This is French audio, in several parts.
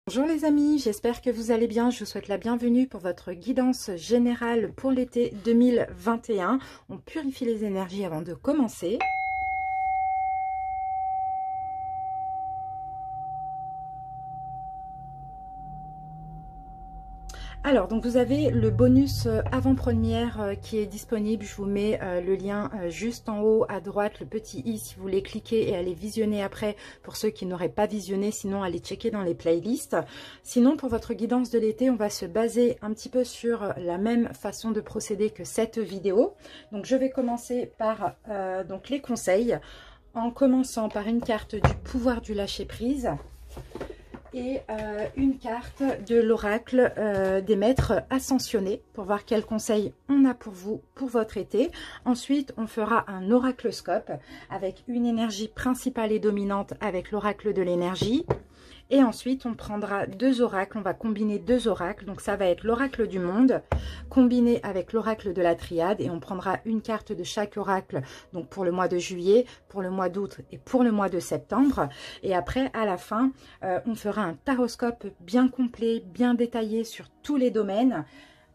Bonjour les amis, j'espère que vous allez bien. Je vous souhaite la bienvenue pour votre guidance générale pour l'été 2021. On purifie les énergies avant de commencer. Alors, donc vous avez le bonus avant-première qui est disponible. Je vous mets le lien juste en haut à droite, le petit i, si vous voulez cliquer et aller visionner après pour ceux qui n'auraient pas visionné. Sinon, allez checker dans les playlists. Sinon, pour votre guidance de l'été, on va se baser un petit peu sur la même façon de procéder que cette vidéo. Donc, je vais commencer par donc les conseils, en commençant par une carte du pouvoir du lâcher-prise et une carte de l'oracle des maîtres ascensionnés pour voir quels conseils on a pour vous pour votre été. Ensuite, on fera un oraclescope avec une énergie principale et dominante avec l'oracle de l'énergie. Et ensuite, on prendra deux oracles, on va combiner deux oracles. Donc, ça va être l'oracle du monde combiné avec l'oracle de la triade. Et on prendra une carte de chaque oracle, donc pour le mois de juillet, pour le mois d'août et pour le mois de septembre. Et après, à la fin, on fera un taroscope bien complet, bien détaillé sur tous les domaines.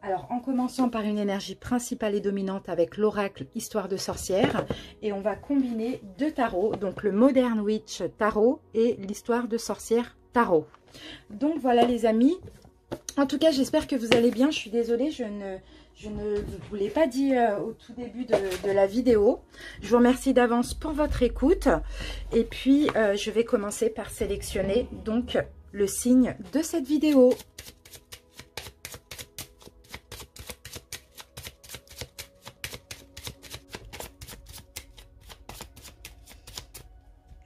Alors, en commençant par une énergie principale et dominante avec l'oracle Histoire de sorcière. Et on va combiner deux tarots, donc le Modern Witch Tarot et l'Histoire de sorcière Tarot. Donc voilà les amis. En tout cas, j'espère que vous allez bien. Je suis désolée, je ne vous l'ai pas dit au tout début de la vidéo. Je vous remercie d'avance pour votre écoute. Et puis, je vais commencer par sélectionner donc le signe de cette vidéo.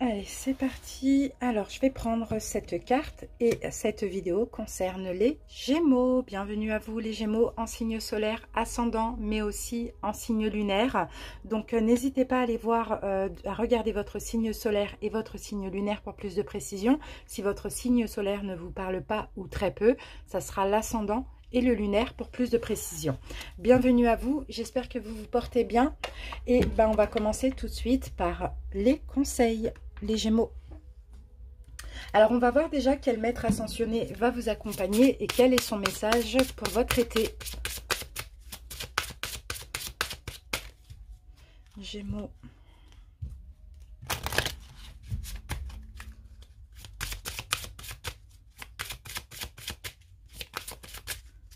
Allez, c'est parti. Alors, je vais prendre cette carte et cette vidéo concerne les Gémeaux. Bienvenue à vous les Gémeaux en signe solaire ascendant, mais aussi en signe lunaire. Donc, n'hésitez pas à aller voir, à regarder votre signe solaire et votre signe lunaire pour plus de précision. Si votre signe solaire ne vous parle pas ou très peu, ça sera l'ascendant et le lunaire pour plus de précision. Bienvenue à vous, j'espère que vous vous portez bien. Et ben, on va commencer tout de suite par les conseils. Les Gémeaux. Alors, on va voir déjà quel maître ascensionné va vous accompagner et quel est son message pour votre été. Gémeaux.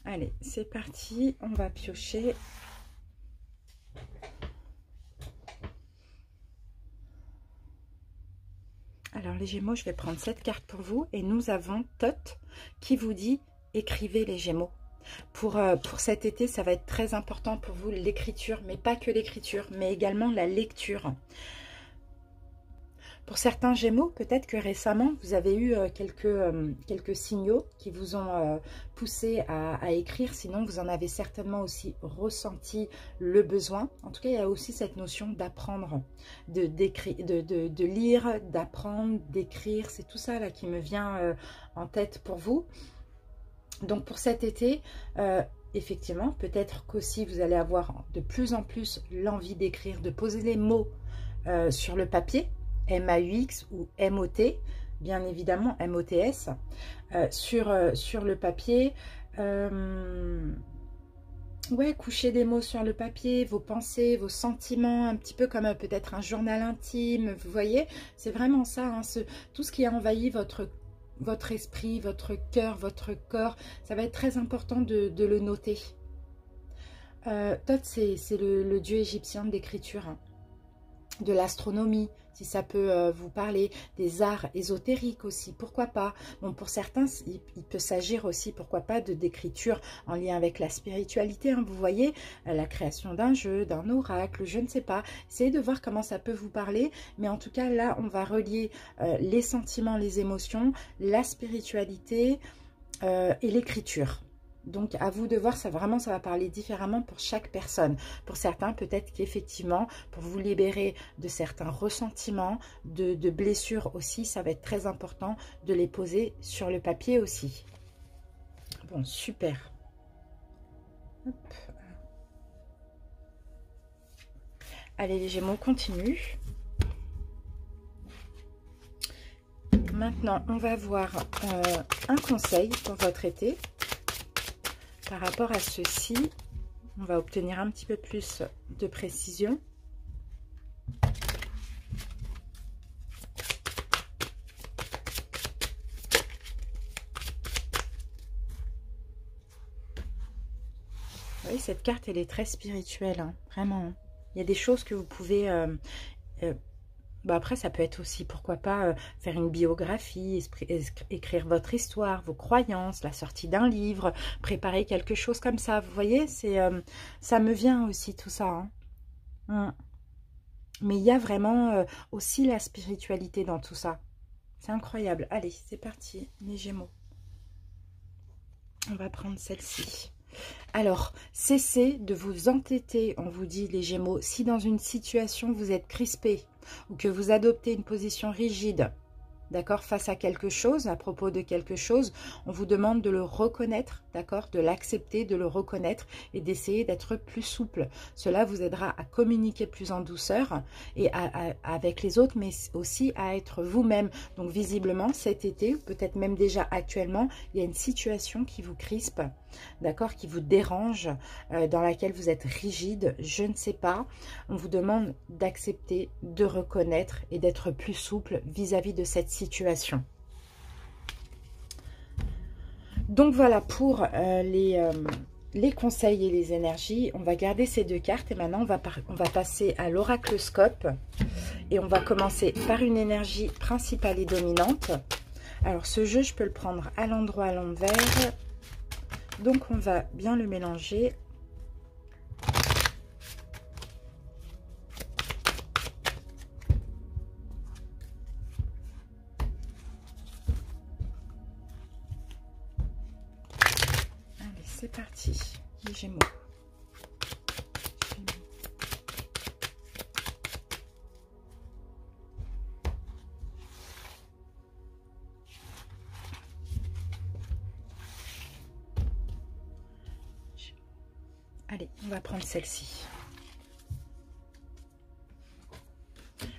Allez, c'est parti. On va piocher. Alors les Gémeaux, je vais prendre cette carte pour vous et nous avons Thoth qui vous dit écrivez les Gémeaux. Pour cet été, ça va être très important pour vous l'écriture, mais pas que l'écriture, mais également la lecture. Pour certains Gémeaux, peut-être que récemment, vous avez eu quelques signaux qui vous ont poussé à écrire. Sinon, vous en avez certainement aussi ressenti le besoin. En tout cas, il y a aussi cette notion d'apprendre, de lire, d'apprendre, d'écrire. C'est tout ça là qui me vient en tête pour vous. Donc, pour cet été, effectivement, peut-être qu'aussi vous allez avoir de plus en plus l'envie d'écrire, de poser les mots sur le papier. M-A-U-X ou M-O-T, bien évidemment M-O-T-S, sur le papier. Ouais, coucher des mots sur le papier, vos pensées, vos sentiments, un petit peu comme peut-être un journal intime, vous voyez, c'est vraiment ça, hein, tout ce qui a envahi votre esprit, votre cœur, votre corps, ça va être très important de le noter. Thoth, c'est le dieu égyptien de l'écriture, hein, de l'astronomie, si ça peut vous parler, des arts ésotériques aussi, pourquoi pas. Bon, pour certains, il peut s'agir aussi, pourquoi pas, d'écriture en lien avec la spiritualité, hein, vous voyez, la création d'un jeu, d'un oracle, je ne sais pas. Essayez de voir comment ça peut vous parler, mais en tout cas, là, on va relier les sentiments, les émotions, la spiritualité et l'écriture. Donc, à vous de voir, ça va parler différemment pour chaque personne. Pour certains, peut-être qu'effectivement, pour vous libérer de certains ressentiments, de blessures aussi, ça va être très important de les poser sur le papier aussi. Bon, super. Hop. Allez, les Gémeaux, on continue. maintenant, on va voir un conseil pour votre été. Par rapport à ceci, on va obtenir un petit peu plus de précision. Vous voyez, cette carte, elle est très spirituelle, hein, vraiment. Il y a des choses que vous pouvez... après, ça peut être aussi, pourquoi pas, faire une biographie, écrire votre histoire, vos croyances, la sortie d'un livre, préparer quelque chose comme ça. Vous voyez, ça me vient aussi tout ça. Hein. Mais il y a vraiment aussi la spiritualité dans tout ça. C'est incroyable. Allez, c'est parti, les Gémeaux. On va prendre celle-ci. Alors, cessez de vous entêter, on vous dit les Gémeaux. Si dans une situation vous êtes crispé ou que vous adoptez une position rigide, d'accord, face à quelque chose, à propos de quelque chose, on vous demande de le reconnaître, d'accord, de l'accepter, de le reconnaître et d'essayer d'être plus souple. Cela vous aidera à communiquer plus en douceur et avec les autres, mais aussi à être vous-même. Donc visiblement, cet été, peut-être même déjà actuellement, il y a une situation qui vous crispe, d'accord, qui vous dérange, dans laquelle vous êtes rigide, je ne sais pas. On vous demande d'accepter, de reconnaître et d'être plus souple vis-à-vis de cette situation. Donc voilà pour les conseils et les énergies. On va garder ces deux cartes et maintenant on va passer à l'oracloscope et on va commencer par une énergie principale et dominante. Alors ce jeu, je peux le prendre à l'endroit, à l'envers. Donc on va bien le mélanger. Allez, c'est parti, les Gémeaux. Allez, on va prendre celle-ci.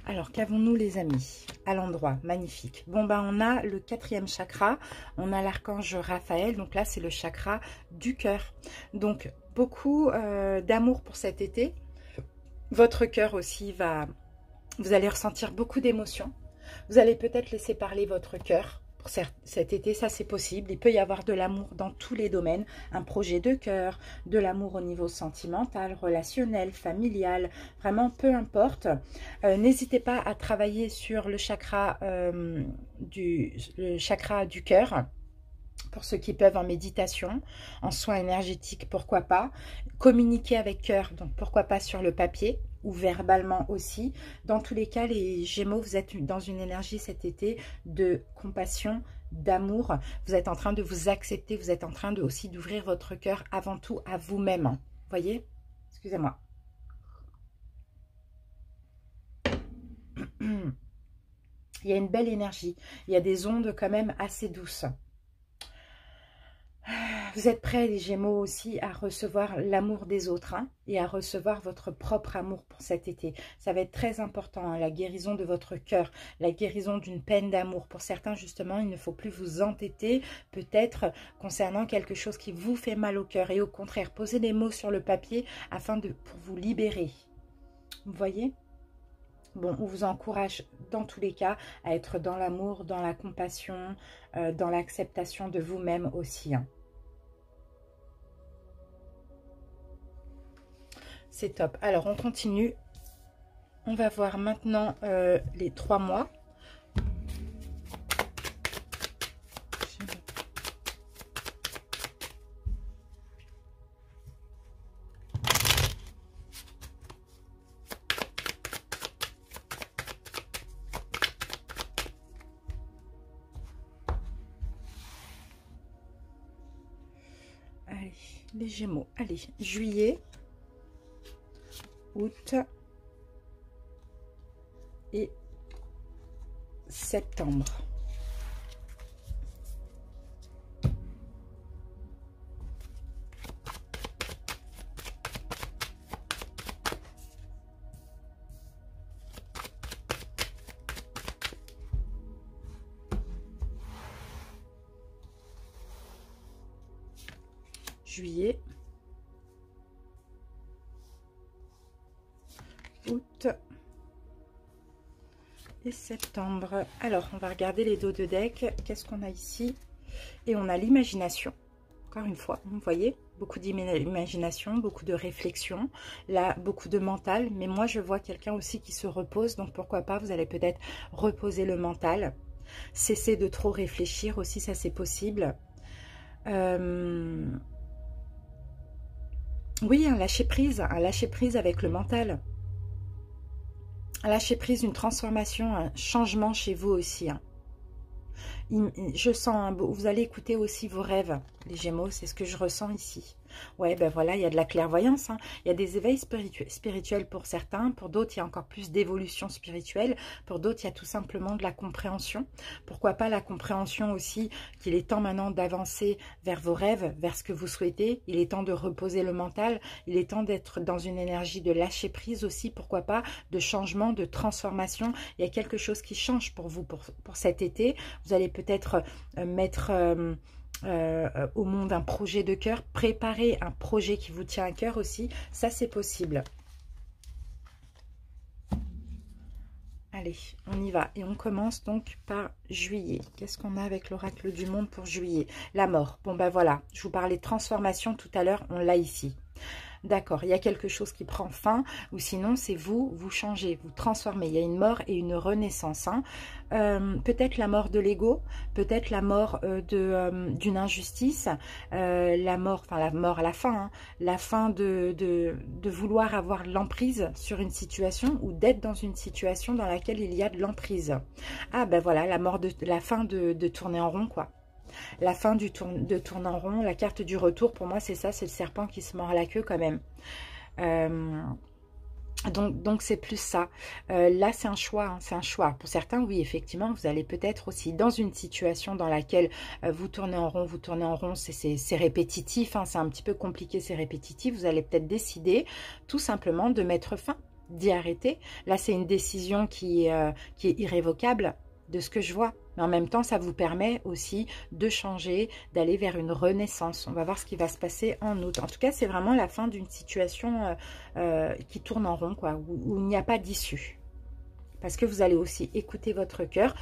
Alors, qu'avons-nous les amis? À l'endroit, magnifique. Bon, ben, on a le 4e chakra, on a l'archange Raphaël, donc là, c'est le chakra du cœur. Donc, beaucoup d'amour pour cet été. Votre cœur aussi va... Vous allez ressentir beaucoup d'émotions. Vous allez peut-être laisser parler votre cœur. Pour cet été, ça c'est possible. Il peut y avoir de l'amour dans tous les domaines. Un projet de cœur, de l'amour au niveau sentimental, relationnel, familial, vraiment peu importe. N'hésitez pas à travailler sur le chakra du cœur. Pour ceux qui peuvent en méditation, en soins énergétiques, pourquoi pas. Communiquer avec cœur, donc pourquoi pas sur le papier ou verbalement aussi. Dans tous les cas, les Gémeaux, vous êtes dans une énergie cet été de compassion, d'amour. Vous êtes en train de vous accepter, vous êtes en train aussi d'ouvrir votre cœur avant tout à vous-même. Voyez? Excusez-moi. Il y a une belle énergie. Il y a des ondes quand même assez douces. Vous êtes prêts, les Gémeaux, aussi à recevoir l'amour des autres et à recevoir votre propre amour pour cet été. Ça va être très important, la guérison de votre cœur, la guérison d'une peine d'amour. Pour certains, justement, il ne faut plus vous entêter, peut-être concernant quelque chose qui vous fait mal au cœur. Et au contraire, posez des mots sur le papier pour vous libérer. Vous voyez ? Bon, on vous encourage dans tous les cas à être dans l'amour, dans la compassion, dans l'acceptation de vous-même aussi. C'est top. Alors, on continue. On va voir maintenant les 3 mois. Allez, les Gémeaux. Allez, juillet. Août et septembre. juillet, août et septembre. Alors, on va regarder les dos de deck. Qu'est-ce qu'on a ici? Et on a l'imagination. Encore une fois, vous voyez, beaucoup d'imagination, beaucoup de réflexion, là, beaucoup de mental. Mais moi, je vois quelqu'un aussi qui se repose. Donc, pourquoi pas, vous allez peut-être reposer le mental. Cesser de trop réfléchir aussi, ça c'est possible. Oui, un lâcher prise avec le mental. Un lâcher prise, une transformation, un changement chez vous aussi. Hein. Je sens, vous allez écouter aussi vos rêves, les Gémeaux, c'est ce que je ressens ici. Ouais, ben voilà, il y a de la clairvoyance, hein. Il y a des éveils spirituels pour certains, pour d'autres, il y a encore plus d'évolution spirituelle, pour d'autres, il y a tout simplement de la compréhension. Pourquoi pas la compréhension aussi qu'il est temps maintenant d'avancer vers vos rêves, vers ce que vous souhaitez. Il est temps de reposer le mental, il est temps d'être dans une énergie de lâcher prise aussi, pourquoi pas, de changement, de transformation. Il y a quelque chose qui change pour vous, pour cet été. Vous allez peut-être mettre... au monde un projet de cœur, préparer un projet qui vous tient à cœur aussi, ça c'est possible. Allez, on y va et on commence donc par juillet. Qu'est-ce qu'on a avec l'oracle du monde pour juillet? La mort. Bon ben voilà, je vous parlais de transformation tout à l'heure, on l'a ici. D'accord, il y a quelque chose qui prend fin, ou sinon c'est vous, vous changez, vous transformez. Il y a une mort et une renaissance. Hein. Peut-être la mort de l'ego, peut-être la mort d'une injustice, la mort à la fin, hein, la fin de vouloir avoir l'emprise sur une situation ou d'être dans une situation dans laquelle il y a de l'emprise. Ah ben voilà, la fin de tourner en rond quoi. La fin de tourner en rond, la carte du retour, pour moi, c'est ça, c'est le serpent qui se mord la queue quand même. Donc c'est plus ça. Là, c'est un choix, hein, c'est un choix. Pour certains, oui, effectivement, vous allez peut-être aussi dans une situation dans laquelle vous tournez en rond, c'est répétitif, hein, c'est un petit peu compliqué, c'est répétitif. Vous allez peut-être décider tout simplement de mettre fin, d'y arrêter. Là, c'est une décision qui est irrévocable de ce que je vois. Mais en même temps, ça vous permet aussi de changer, d'aller vers une renaissance. On va voir ce qui va se passer en août. En tout cas, c'est vraiment la fin d'une situation qui tourne en rond, quoi, où il n'y a pas d'issue. Parce que vous allez aussi écouter votre cœur.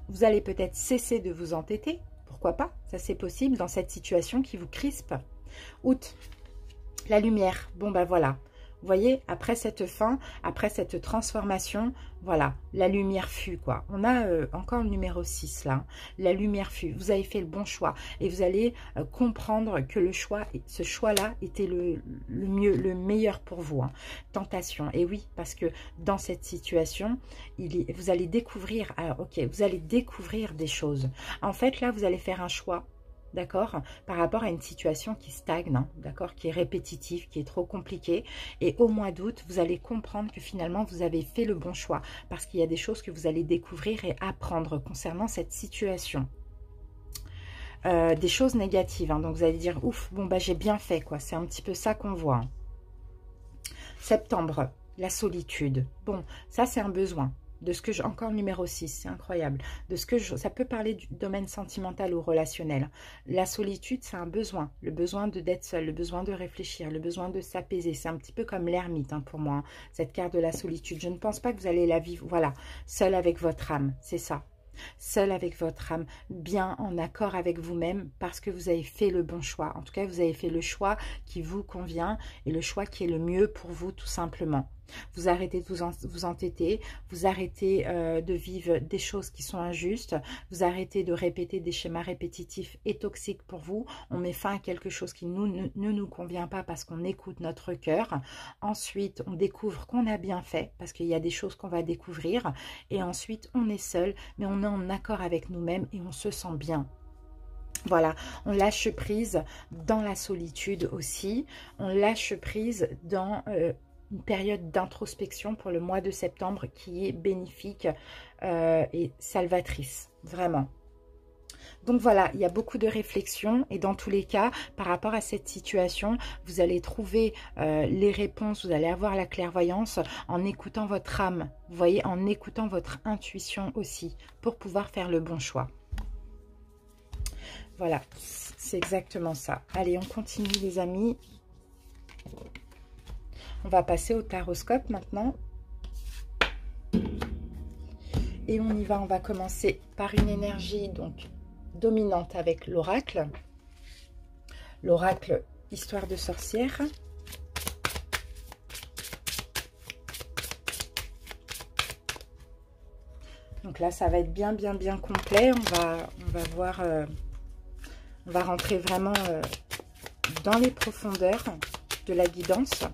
Vous allez peut-être cesser de vous entêter. Pourquoi pas? Ça, c'est possible dans cette situation qui vous crispe. Août, la lumière. Bon, ben voilà. Vous voyez, après cette fin, après cette transformation, voilà, la lumière fut, quoi. On a encore le numéro 6, là. La lumière fut. Vous avez fait le bon choix. Et vous allez comprendre que ce choix-là était le meilleur pour vous. Hein. Tentation. Et oui, parce que dans cette situation, vous allez découvrir, alors, ok, vous allez découvrir des choses. En fait, là, vous allez faire un choix. D'accord, par rapport à une situation qui stagne, hein, d'accord, qui est répétitive, qui est trop compliquée. Et au mois d'août, vous allez comprendre que finalement, vous avez fait le bon choix. Parce qu'il y a des choses que vous allez découvrir et apprendre concernant cette situation. Des choses négatives. Hein, donc, vous allez dire, ouf, bon, bah j'ai bien fait, quoi. C'est un petit peu ça qu'on voit. Hein. Septembre, la solitude. Bon, ça, c'est un besoin. De ce que encore le numéro 6, c'est incroyable. De ce que ça peut parler du domaine sentimental ou relationnel. La solitude, c'est un besoin. Le besoin d'être seul, le besoin de réfléchir, le besoin de s'apaiser. C'est un petit peu comme l'ermite hein, pour moi, hein, cette carte de la solitude. Je ne pense pas que vous allez la vivre, voilà, seul avec votre âme, c'est ça. Seul avec votre âme, bien en accord avec vous-même parce que vous avez fait le bon choix. En tout cas, vous avez fait le choix qui vous convient et le choix qui est le mieux pour vous tout simplement. Vous arrêtez de vous entêter, vous arrêtez de vivre des choses qui sont injustes, vous arrêtez de répéter des schémas répétitifs et toxiques pour vous. On met fin à quelque chose qui ne nous convient pas parce qu'on écoute notre cœur. Ensuite, on découvre qu'on a bien fait parce qu'il y a des choses qu'on va découvrir. Et ensuite, on est seul, mais on est en accord avec nous-mêmes et on se sent bien. Voilà, on lâche prise dans la solitude aussi. On lâche prise dans... une période d'introspection pour le mois de septembre qui est bénéfique et salvatrice, vraiment. Donc voilà, il y a beaucoup de réflexions et dans tous les cas, par rapport à cette situation, vous allez trouver les réponses, vous allez avoir la clairvoyance en écoutant votre âme, vous voyez, en écoutant votre intuition aussi pour pouvoir faire le bon choix. Voilà, c'est exactement ça. Allez, on continue les amis. On va passer au taroscope maintenant. Et on y va, on va commencer par une énergie donc dominante avec l'oracle. L'oracle Histoire de sorcière. Donc là, ça va être bien complet. On va voir, on va rentrer vraiment dans les profondeurs de la guidance.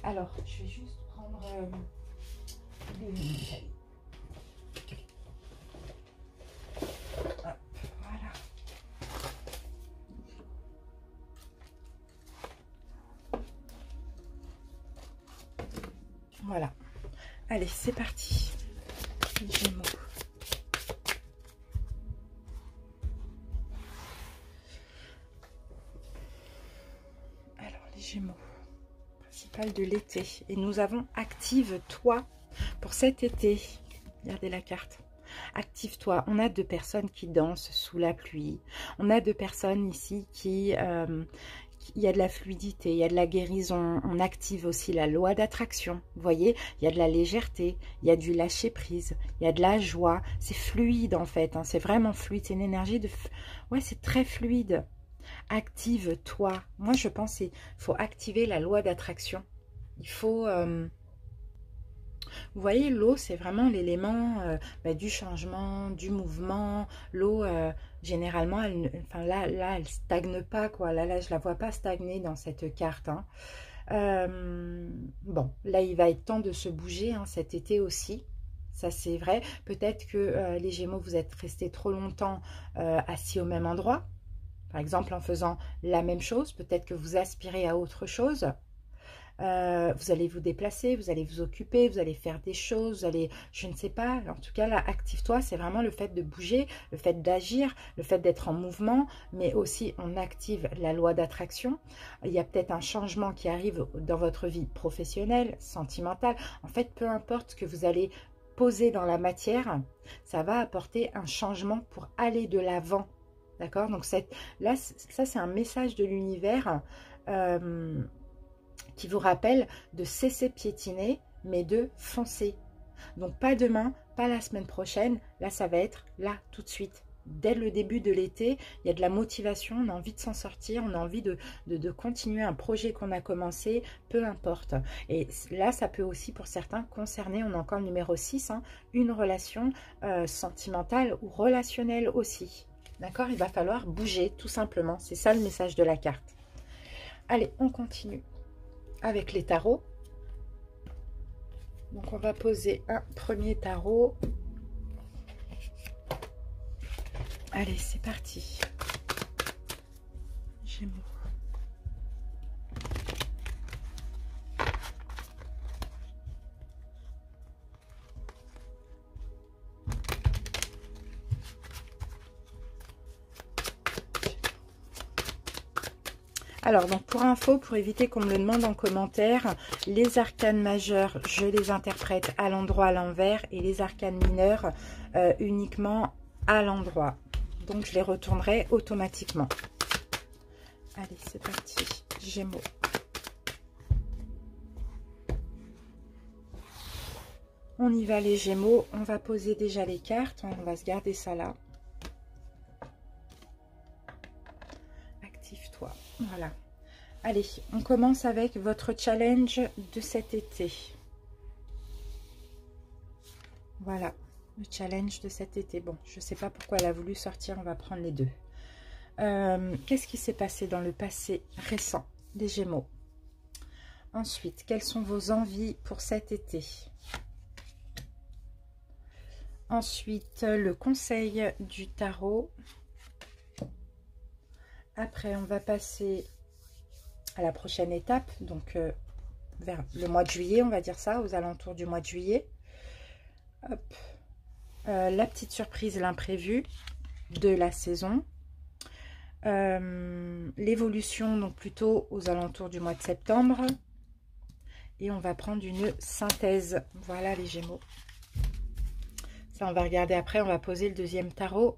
Alors, je vais juste prendre les... Hop, voilà. Voilà. Allez, c'est parti. Les Gémeaux. Alors, les Gémeaux. De l'été, et nous avons active-toi pour cet été. Regardez la carte, active-toi. On a deux personnes qui dansent sous la pluie, on a deux personnes ici qui il y a de la fluidité, il y a de la guérison. On active aussi la loi d'attraction, vous voyez, il y a de la légèreté, il y a du lâcher prise, il y a de la joie. C'est fluide en fait, hein, c'est vraiment fluide, c'est une énergie de... Ouais, c'est très fluide. Active-toi. Moi, je pense qu'il faut activer la loi d'attraction. Il faut... Vous voyez, l'eau, c'est vraiment l'élément du changement, du mouvement. L'eau, généralement, enfin, là, elle stagne pas, quoi. Là, je la vois pas stagner dans cette carte. Hein. Bon, là, il va être temps de se bouger hein, cet été aussi. Ça, c'est vrai. Peut-être que les Gémeaux, vous êtes restés trop longtemps assis au même endroit. Par exemple, en faisant la même chose, peut-être que vous aspirez à autre chose. Vous allez vous déplacer, vous allez vous occuper, vous allez faire des choses, vous allez, je ne sais pas. En tout cas, là, active-toi, c'est vraiment le fait de bouger, le fait d'agir, le fait d'être en mouvement, mais aussi on active la loi d'attraction. Il y a peut-être un changement qui arrive dans votre vie professionnelle, sentimentale. En fait, peu importe ce que vous allez poser dans la matière, ça va apporter un changement pour aller de l'avant. D'accord? Donc, là, ça, c'est un message de l'univers qui vous rappelle de cesser de piétiner, mais de foncer. Donc, pas demain, pas la semaine prochaine. Là, ça va être là, tout de suite. Dès le début de l'été, il y a de la motivation, on a envie de s'en sortir, on a envie de continuer un projet qu'on a commencé, peu importe. Et là, ça peut aussi, pour certains, concerner, on a encore le numéro 6, hein, une relation sentimentale ou relationnelle aussi. D'accord? Il va falloir bouger, tout simplement. C'est ça le message de la carte. Allez, on continue avec les tarots. Donc, on va poser un premier tarot. Allez, c'est parti. Gémeaux. Alors, donc pour info, pour éviter qu'on me le demande en commentaire, les arcanes majeures, je les interprète à l'endroit, à l'envers, et les arcanes mineures uniquement à l'endroit. Donc, je les retournerai automatiquement. Allez, c'est parti. Gémeaux. On y va les Gémeaux. On va poser déjà les cartes. On va se garder ça là. Active-toi. Voilà. Allez, on commence avec votre challenge de cet été. Voilà, le challenge de cet été. Bon, je ne sais pas pourquoi elle a voulu sortir. On va prendre les deux. Qu'est-ce qui s'est passé dans le passé récent des Gémeaux? Ensuite, quelles sont vos envies pour cet été? Ensuite, le conseil du tarot. Après, on va passer à la prochaine étape, donc vers le mois de juillet, on va dire ça, aux alentours du mois de juillet. Hop. La petite surprise, l'imprévu de la saison. L'évolution, donc plutôt aux alentours du mois de septembre. Et on va prendre une synthèse. Voilà les Gémeaux. Ça, on va regarder après. On va poser le deuxième tarot.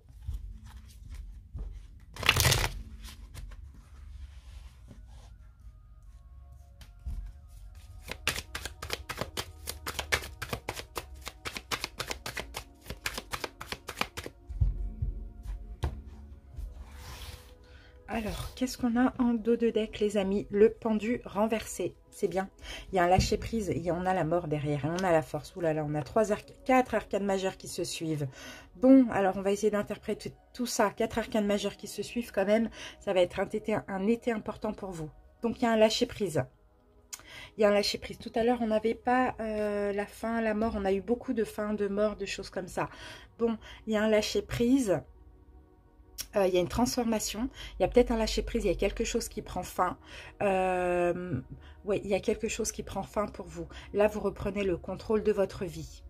Alors, qu'est-ce qu'on a en dos de deck, les amis? Le pendu renversé, c'est bien. Il y a un lâcher-prise, et on a la mort derrière, et on a la force. Ouh là là, on a 4 arcanes majeures qui se suivent. Bon, alors on va essayer d'interpréter tout ça. 4 arcanes majeures qui se suivent quand même. Ça va être un été important pour vous. Donc, il y a un lâcher-prise. Il y a un lâcher-prise. Tout à l'heure, on n'avait pas la fin, la mort. On a eu beaucoup de fins, de morts, de choses comme ça. Bon, il y a un lâcher-prise. Il y a une transformation, il y a peut-être un lâcher-prise, il y a quelque chose qui prend fin. Oui, il y a quelque chose qui prend fin pour vous. Là, vous reprenez le contrôle de votre vie.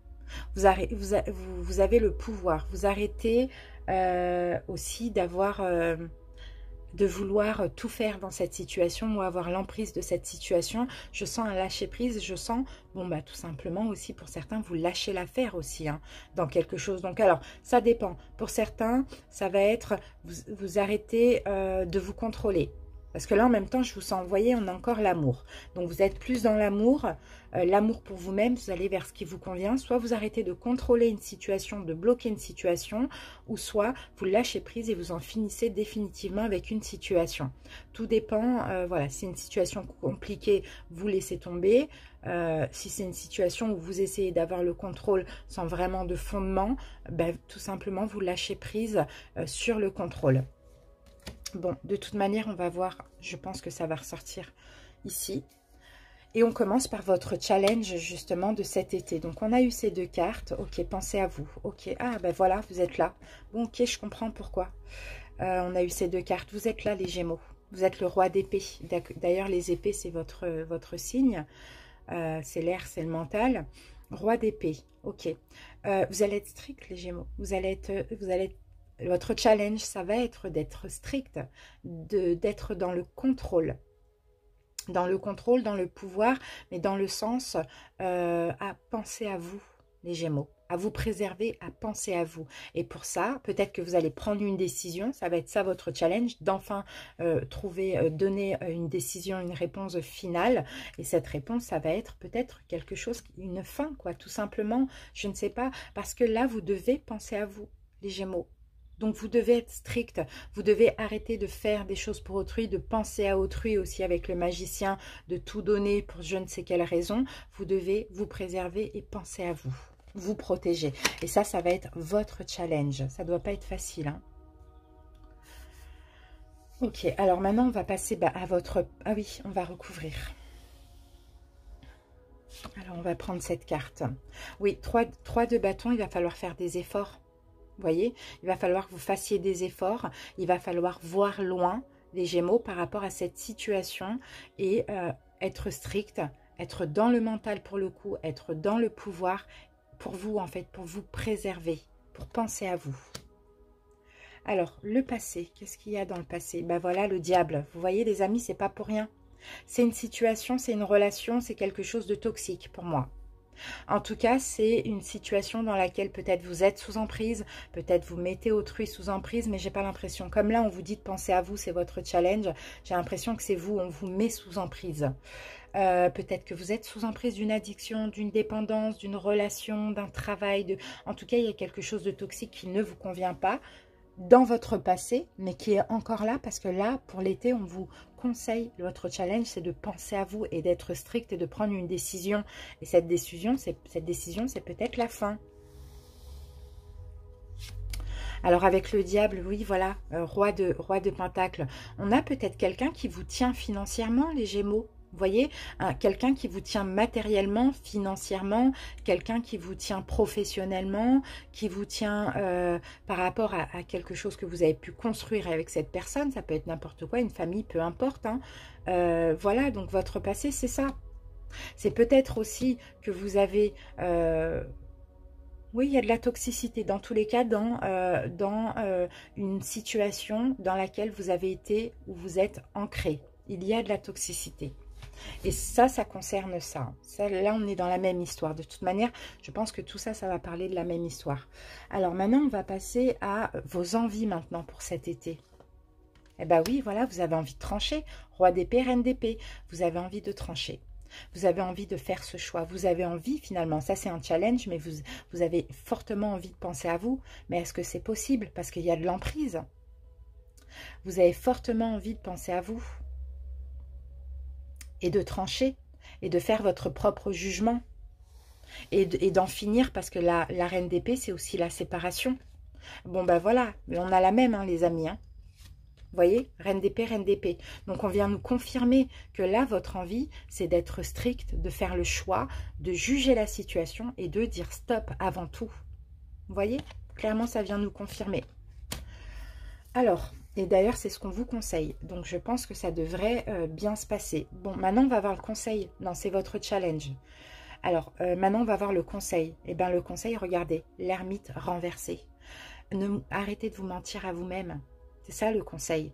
Vous avez le pouvoir. Vous arrêtez aussi de vouloir tout faire dans cette situation ou avoir l'emprise de cette situation. Je sens un lâcher-prise, je sens, bon bah tout simplement aussi pour certains, vous lâchez l'affaire aussi hein, dans quelque chose. Donc alors, ça dépend. Pour certains, ça va être, vous arrêtez de vous contrôler. Parce que là, en même temps, je vous sens, vous voyez, on a encore l'amour. Donc, vous êtes plus dans l'amour, l'amour pour vous-même, vous allez vers ce qui vous convient. Soit vous arrêtez de contrôler une situation, de bloquer une situation, ou soit vous lâchez prise et vous en finissez définitivement avec une situation. Tout dépend, voilà, si c'est une situation compliquée, vous laissez tomber. Si c'est une situation où vous essayez d'avoir le contrôle sans vraiment de fondement, ben, tout simplement, vous lâchez prise sur le contrôle. Bon, de toute manière, on va voir, je pense que ça va ressortir ici. Et on commence par votre challenge, justement, de cet été. Donc, on a eu ces 2 cartes. Ok, pensez à vous. Ok, ah, ben voilà, vous êtes là. Bon, ok, je comprends pourquoi. On a eu ces 2 cartes. Vous êtes là, les Gémeaux. Vous êtes le roi d'épée. D'ailleurs, les épées, c'est votre signe. C'est l'air, c'est le mental. Roi d'épée, ok. Vous allez être strict, les Gémeaux. Vous allez être votre challenge, ça va être d'être strict, d'être dans le contrôle. Dans le contrôle, dans le pouvoir, mais dans le sens à penser à vous, les Gémeaux. À vous préserver, à penser à vous. Et pour ça, peut-être que vous allez prendre une décision. Ça va être ça votre challenge, d'enfin donner une décision, une réponse finale. Et cette réponse, ça va être peut-être quelque chose, une fin, quoi, tout simplement. Je ne sais pas, parce que là, vous devez penser à vous, les Gémeaux. Donc, vous devez être strict, vous devez arrêter de faire des choses pour autrui, de penser à autrui aussi avec le magicien, de tout donner pour je ne sais quelle raison. Vous devez vous préserver et penser à vous, vous protéger. Et ça, ça va être votre challenge. Ça ne doit pas être facile, hein. Ok, alors maintenant, on va passer à votre... Ah oui, on va recouvrir. Alors, on va prendre cette carte. Oui, 3 de bâton, il va falloir faire des efforts. Vous voyez, il va falloir que vous fassiez des efforts, il va falloir voir loin, les Gémeaux, par rapport à cette situation et être strict, être dans le mental pour le coup, être dans le pouvoir pour vous en fait, pour vous préserver, pour penser à vous. Alors, le passé, qu'est-ce qu'il y a dans le passé? Ben voilà, le diable. Vous voyez les amis, c'est pas pour rien. C'est une situation, c'est une relation, c'est quelque chose de toxique pour moi. En tout cas, c'est une situation dans laquelle peut-être vous êtes sous emprise, peut-être vous mettez autrui sous emprise, mais j'ai pas l'impression. Comme là, on vous dit de penser à vous, c'est votre challenge. J'ai l'impression que c'est vous, on vous met sous emprise. Peut-être que vous êtes sous emprise d'une addiction, d'une dépendance, d'une relation, d'un travail. En tout cas, il y a quelque chose de toxique qui ne vous convient pas dans votre passé, mais qui est encore là, parce que là, pour l'été, on vous conseille, votre challenge, c'est de penser à vous et d'être strict et de prendre une décision. Et cette décision, c'est peut-être la fin. Alors, avec le diable, oui, voilà, roi de Pentacle, on a peut-être quelqu'un qui vous tient financièrement, les Gémeaux. Vous voyez, quelqu'un qui vous tient matériellement, financièrement, quelqu'un qui vous tient professionnellement, qui vous tient par rapport à quelque chose que vous avez pu construire avec cette personne. Ça peut être n'importe quoi, une famille, peu importe, hein. Voilà, donc votre passé, c'est ça. C'est peut-être aussi que vous avez... oui, il y a de la toxicité dans tous les cas, dans une situation dans laquelle vous avez été, où vous êtes ancré. Il y a de la toxicité. Et ça concerne ça. Là, on est dans la même histoire. De toute manière, je pense que tout ça, ça va parler de la même histoire. Alors maintenant, on va passer à vos envies maintenant pour cet été. Eh bien oui, voilà, vous avez envie de trancher. Roi d'épée, reine d'épée. Vous avez envie de trancher. Vous avez envie de faire ce choix. Vous avez envie, finalement, ça c'est un challenge, mais vous avez fortement envie de penser à vous. Mais est-ce que c'est possible? Parce qu'il y a de l'emprise. Vous avez fortement envie de penser à vous. Et de trancher. Et de faire votre propre jugement. Et d'en finir, parce que la reine d'épée, c'est aussi la séparation. Bon, ben voilà, on a la même, hein, les amis, hein. Vous voyez, reine d'épée, reine d'épée. Donc, on vient nous confirmer que là, votre envie, c'est d'être strict, de faire le choix, de juger la situation et de dire stop avant tout. Vous voyez, clairement, ça vient nous confirmer. Alors, et d'ailleurs, c'est ce qu'on vous conseille. Donc, je pense que ça devrait bien se passer. Bon, maintenant, on va voir le conseil. Non, c'est votre challenge. Alors, maintenant, on va voir le conseil. Eh bien, le conseil, regardez, l'ermite renversé. Arrêtez de vous mentir à vous-même. C'est ça le conseil.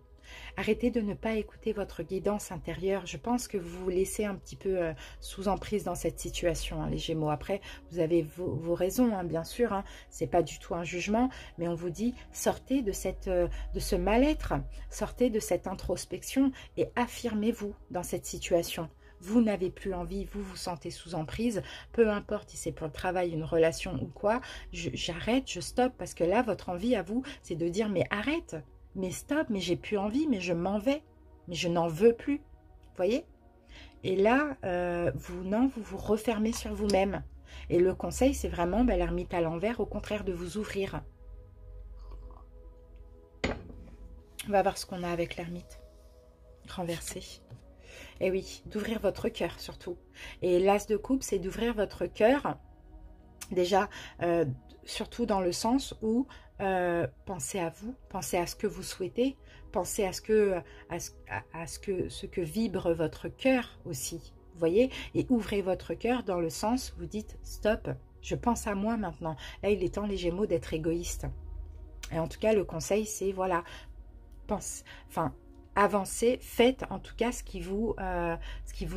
Arrêtez de ne pas écouter votre guidance intérieure. Je pense que vous vous laissez un petit peu sous emprise dans cette situation, hein, les Gémeaux. Après, vous avez vos raisons, hein, bien sûr. Hein. Ce n'est pas du tout un jugement, mais on vous dit, sortez de ce mal-être, sortez de cette introspection et affirmez-vous dans cette situation. Vous n'avez plus envie, vous vous sentez sous emprise, peu importe si c'est pour le travail, une relation ou quoi, j'arrête, je stoppe, parce que là, votre envie à vous, c'est de dire, mais arrête, mais stop, mais j'ai plus envie, mais je m'en vais, mais je n'en veux plus, vous voyez? Et là, vous vous refermez sur vous-même. Et le conseil, c'est vraiment l'ermite à l'envers, au contraire de vous ouvrir. On va voir ce qu'on a avec l'ermite renversé. Et oui, d'ouvrir votre cœur surtout. Et l'as de coupe, c'est d'ouvrir votre cœur, déjà, surtout dans le sens où pensez à vous, pensez à ce que vous souhaitez, pensez à ce que vibre votre cœur aussi, vous voyez, et ouvrez votre cœur dans le sens, vous dites stop, je pense à moi maintenant. Là, il est temps, les Gémeaux, d'être égoïste. Et en tout cas, le conseil, c'est voilà, avancez, faites en tout cas ce qui vous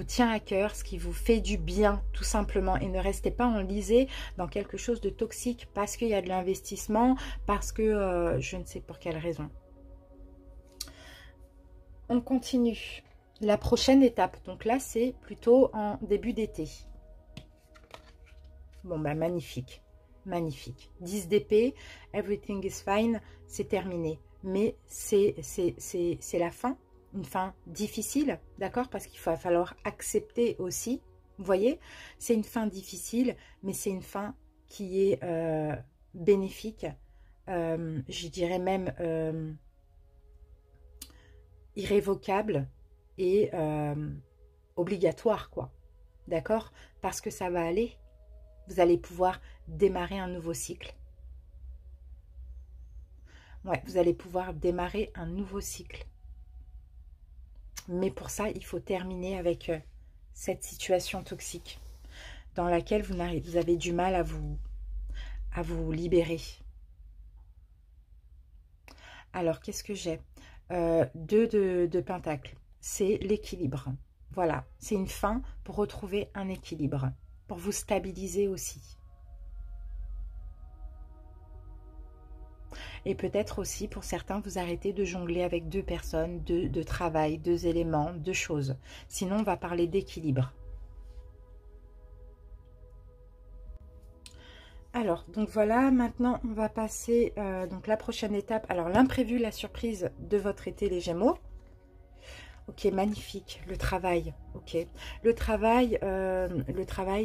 tient à cœur, ce qui vous fait du bien, tout simplement. Et ne restez pas enlisé dans quelque chose de toxique parce qu'il y a de l'investissement, parce que je ne sais pour quelle raison. On continue. La prochaine étape, donc là, c'est plutôt en début d'été. Bon, bah magnifique, magnifique. 10 d'épée, everything is fine, c'est terminé. Mais c'est la fin, une fin difficile, d'accord? Parce qu'il va falloir accepter aussi, vous voyez? C'est une fin difficile, mais c'est une fin qui est bénéfique, je dirais même irrévocable et obligatoire, quoi, d'accord? Parce que ça va aller, vous allez pouvoir démarrer un nouveau cycle. Ouais, vous allez pouvoir démarrer un nouveau cycle. Mais pour ça, il faut terminer avec cette situation toxique dans laquelle vous avez du mal à vous libérer. Alors, qu'est-ce que j'ai? 2 de pentacles. C'est l'équilibre. Voilà, c'est une fin pour retrouver un équilibre, pour vous stabiliser aussi. Et peut-être aussi, pour certains, vous arrêtez de jongler avec 2 personnes, de travail, 2 éléments, 2 choses. Sinon, on va parler d'équilibre. Alors, donc voilà, maintenant, on va passer donc la prochaine étape. Alors, l'imprévu, la surprise de votre été, les Gémeaux. Ok, magnifique. Le travail, ok. Le travail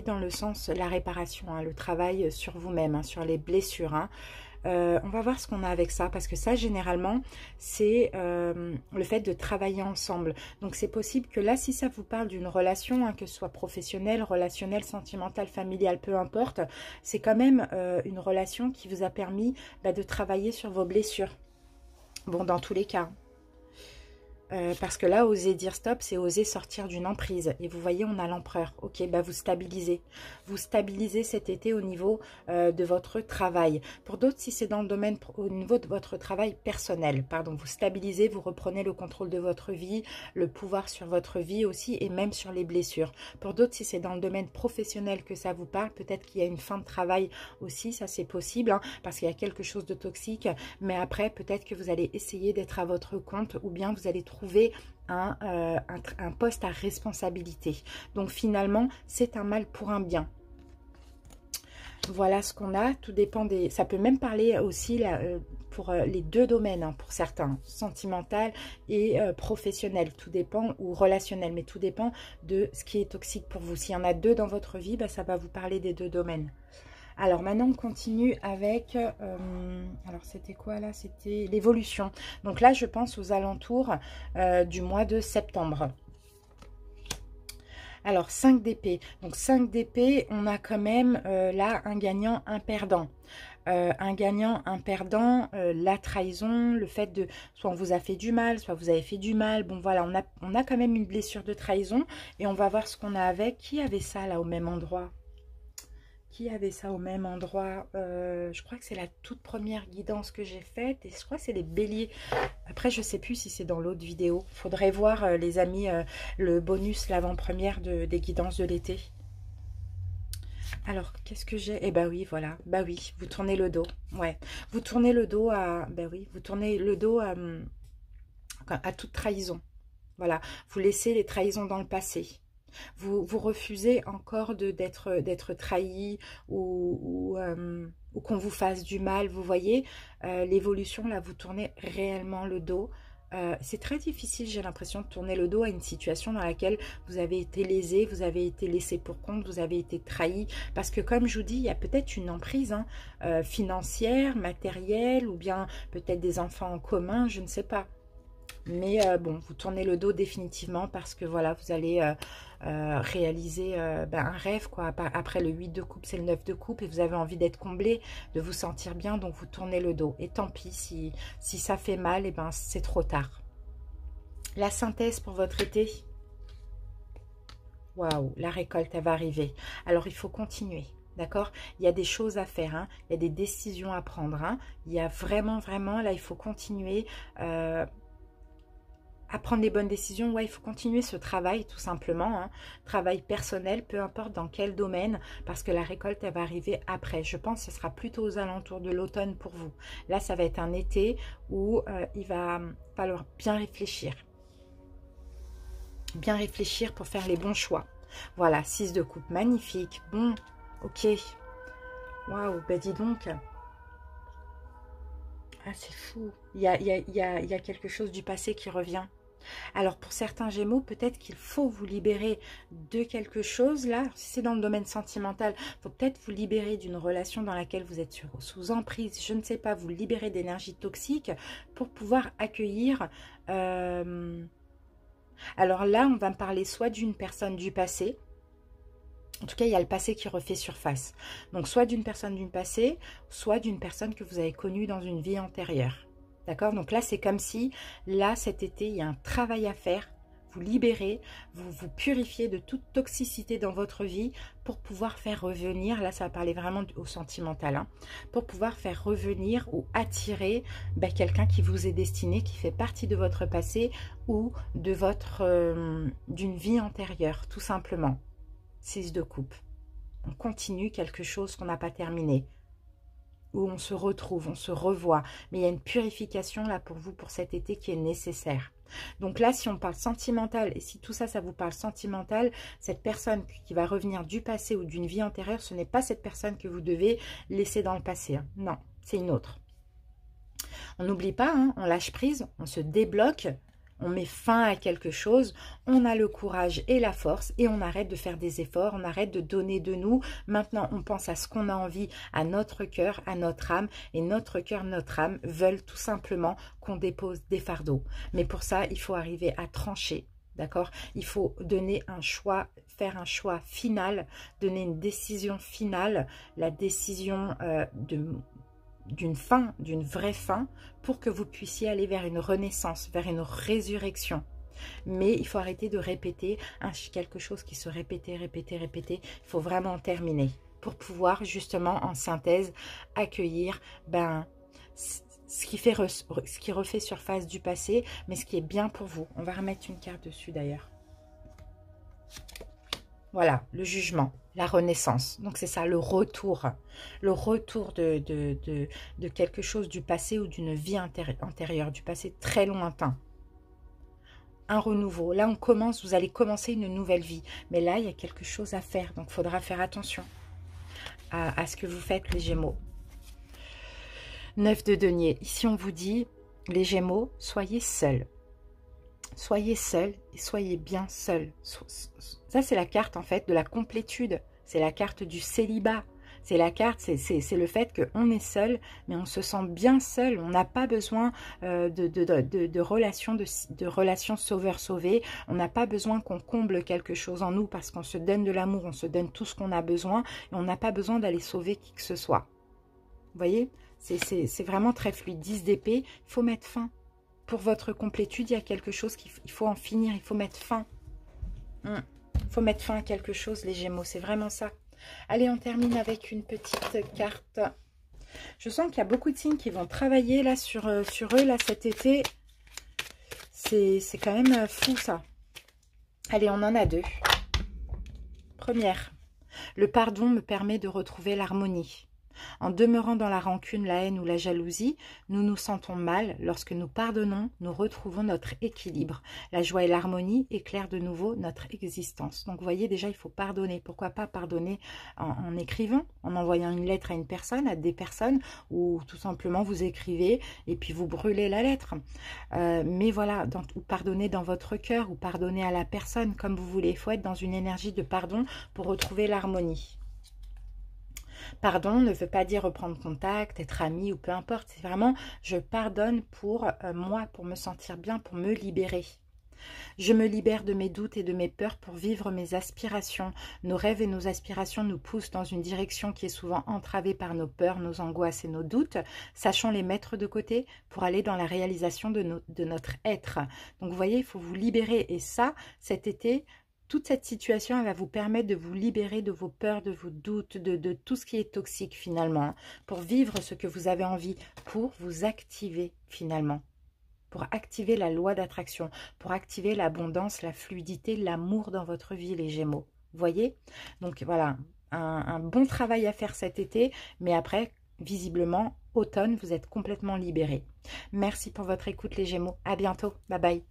dans le sens, la réparation, hein, le travail sur vous-même, hein, sur les blessures, hein. On va voir ce qu'on a avec ça, parce que ça, généralement, c'est le fait de travailler ensemble. Donc, c'est possible que là, si ça vous parle d'une relation, hein, que ce soit professionnelle, relationnelle, sentimentale, familiale, peu importe, c'est quand même une relation qui vous a permis de travailler sur vos blessures. Bon, dans tous les cas. Parce que là, oser dire stop, c'est oser sortir d'une emprise. Et vous voyez, on a l'empereur. Ok, bah vous stabilisez. Vous stabilisez cet été au niveau de votre travail. Pour d'autres, si c'est dans le domaine, au niveau de votre travail personnel, pardon, vous stabilisez, vous reprenez le contrôle de votre vie, le pouvoir sur votre vie aussi, et même sur les blessures. Pour d'autres, si c'est dans le domaine professionnel que ça vous parle, peut-être qu'il y a une fin de travail aussi, ça c'est possible, hein, parce qu'il y a quelque chose de toxique. Mais après, peut-être que vous allez essayer d'être à votre compte, ou bien vous allez trouver un poste à responsabilité. Donc finalement, c'est un mal pour un bien. Voilà ce qu'on a. Tout dépend des... Ça peut même parler aussi là, pour les deux domaines, hein, pour certains, sentimental et professionnel. Tout dépend, ou relationnel, mais tout dépend de ce qui est toxique pour vous. S'il y en a deux dans votre vie, bah, ça va vous parler des deux domaines. Alors maintenant, on continue avec, alors c'était quoi là? C'était l'évolution. Donc là, je pense aux alentours du mois de septembre. Alors 5 d'épée. Donc 5 d'épée, on a quand même là un gagnant, un perdant. Un gagnant, un perdant, la trahison, le fait de, soit on vous a fait du mal, soit vous avez fait du mal. Bon voilà, on a quand même une blessure de trahison et on va voir ce qu'on a avec. Qui avait ça là au même endroit? Qui avait ça au même endroit? Je crois que c'est la toute première guidance que j'ai faite. Et je crois que c'est les béliers. Après, je ne sais plus si c'est dans l'autre vidéo. Il faudrait voir, les amis, le bonus, l'avant-première des guidances de l'été. Alors, qu'est-ce que j'ai? Eh ben oui, voilà. Bah oui, vous tournez le dos. Ouais. Vous tournez le dos à... Ben oui, vous tournez le dos à toute trahison. Voilà. Vous laissez les trahisons dans le passé. Vous refusez encore d'être trahi ou qu'on vous fasse du mal. Vous voyez, l'évolution, là, vous tournez réellement le dos. C'est très difficile, j'ai l'impression, de tourner le dos à une situation dans laquelle vous avez été lésé, vous avez été laissé pour compte, vous avez été trahi. Parce que comme je vous dis, il y a peut-être une emprise financière, matérielle, ou bien peut-être des enfants en commun, je ne sais pas. Mais bon, vous tournez le dos définitivement parce que voilà, vous allez réaliser un rêve, quoi. Après le 8 de coupe, c'est le 9 de coupe et vous avez envie d'être comblé, de vous sentir bien, donc vous tournez le dos. Et tant pis, si ça fait mal, et ben c'est trop tard. La synthèse pour votre été. Waouh, la récolte, elle va arriver. Alors, il faut continuer. D'accord? Il y a des choses à faire, hein. Il y a des décisions à prendre, hein. Il y a vraiment, là, il faut continuer à prendre les bonnes décisions. Ouais, il faut continuer ce travail tout simplement, hein. Travail personnel, peu importe dans quel domaine, parce que la récolte, elle va arriver après. Je pense que ce sera plutôt aux alentours de l'automne pour vous. Là, ça va être un été où il va falloir bien réfléchir. Bien réfléchir pour faire les bons choix. Voilà, 6 de coupe, magnifique. Bon, ok. Waouh, ben dis donc. Ah, c'est fou. Il y a quelque chose du passé qui revient. Alors, pour certains Gémeaux, peut-être qu'il faut vous libérer de quelque chose. Là, si c'est dans le domaine sentimental, il faut peut-être vous libérer d'une relation dans laquelle vous êtes sous emprise. Je ne sais pas, vous libérer d'énergie toxique pour pouvoir accueillir... Alors là, on va me parler soit d'une personne du passé. En tout cas, il y a le passé qui refait surface. Donc, soit d'une personne du passé, soit d'une personne que vous avez connue dans une vie antérieure. D'accord? Donc là, c'est comme si, là, cet été, il y a un travail à faire. Vous libérez, vous vous purifiez de toute toxicité dans votre vie pour pouvoir faire revenir, là, ça va parler vraiment au sentimental, hein, pour pouvoir faire revenir ou attirer quelqu'un qui vous est destiné, qui fait partie de votre passé ou de d'une vie antérieure, tout simplement. 6 de coupe. On continue quelque chose qu'on n'a pas terminé. Où on se retrouve, on se revoit. Mais il y a une purification là pour vous, pour cet été, qui est nécessaire. Donc là, si on parle sentimental, et si tout ça, ça vous parle sentimental, cette personne qui va revenir du passé ou d'une vie antérieure, ce n'est pas cette personne que vous devez laisser dans le passé, hein. Non, c'est une autre. On n'oublie pas, hein, on lâche prise, on se débloque, on met fin à quelque chose, on a le courage et la force et on arrête de faire des efforts, on arrête de donner de nous. Maintenant, on pense à ce qu'on a envie, à notre cœur, à notre âme. Et notre cœur, notre âme veulent tout simplement qu'on dépose des fardeaux. Mais pour ça, il faut arriver à trancher. D'accord? Il faut donner un choix, faire un choix final, donner une décision finale, la décision d'une fin, d'une vraie fin, pour que vous puissiez aller vers une renaissance, vers une résurrection. Mais il faut arrêter de répéter quelque chose qui se répétait, répétait. Il faut vraiment terminer pour pouvoir justement en synthèse accueillir ce qui refait surface du passé, mais ce qui est bien pour vous. On va remettre une carte dessus d'ailleurs. Voilà, le jugement, la renaissance. Donc c'est ça, le retour de quelque chose du passé ou d'une vie antérieure, du passé très lointain. Un renouveau. Là, on commence, vous allez commencer une nouvelle vie. Mais là, il y a quelque chose à faire. Donc, il faudra faire attention à ce que vous faites, les Gémeaux. 9 de denier. Ici, on vous dit, les Gémeaux, soyez seuls. Soyez seuls et soyez bien seuls. Ça, c'est la carte, en fait, de la complétude. C'est la carte du célibat. C'est la carte, c'est le fait qu'on est seul, mais on se sent bien seul. On n'a pas besoin de relations sauveur-sauvé. On n'a pas besoin qu'on comble quelque chose en nous parce qu'on se donne de l'amour, on se donne tout ce qu'on a besoin et on n'a pas besoin d'aller sauver qui que ce soit. Vous voyez, c'est vraiment très fluide. 10 d'épée, il faut mettre fin. Pour votre complétude, il y a quelque chose qu'il faut en finir, il faut mettre fin. Il faut mettre fin à quelque chose, les Gémeaux, c'est vraiment ça. Allez, on termine avec une petite carte. Je sens qu'il y a beaucoup de signes qui vont travailler là sur eux là cet été. C'est quand même fou ça. Allez, on en a 2. Première, le pardon me permet de retrouver l'harmonie. En demeurant dans la rancune, la haine ou la jalousie, nous nous sentons mal. Lorsque nous pardonnons, nous retrouvons notre équilibre. La joie et l'harmonie éclairent de nouveau notre existence. Donc, vous voyez, déjà, il faut pardonner. Pourquoi pas pardonner en écrivant, en envoyant une lettre à une personne, à des personnes, ou tout simplement vous écrivez et puis vous brûlez la lettre. Mais voilà, ou pardonner dans votre cœur, ou pardonner à la personne, comme vous voulez. Il faut être dans une énergie de pardon pour retrouver l'harmonie. Pardon ne veut pas dire reprendre contact, être ami ou peu importe. C'est vraiment, je pardonne pour moi, pour me sentir bien, pour me libérer. Je me libère de mes doutes et de mes peurs pour vivre mes aspirations. Nos rêves et nos aspirations nous poussent dans une direction qui est souvent entravée par nos peurs, nos angoisses et nos doutes. Sachons les mettre de côté pour aller dans la réalisation de notre être. Donc vous voyez, il faut vous libérer. Et ça, cet été, toute cette situation, elle va vous permettre de vous libérer de vos peurs, de vos doutes, de tout ce qui est toxique finalement, pour vivre ce que vous avez envie, pour vous activer finalement, pour activer la loi d'attraction, pour activer l'abondance, la fluidité, l'amour dans votre vie, les Gémeaux. Vous voyez? Donc voilà, un bon travail à faire cet été, mais après, visiblement, automne, vous êtes complètement libérés. Merci pour votre écoute, les Gémeaux. À bientôt. Bye bye.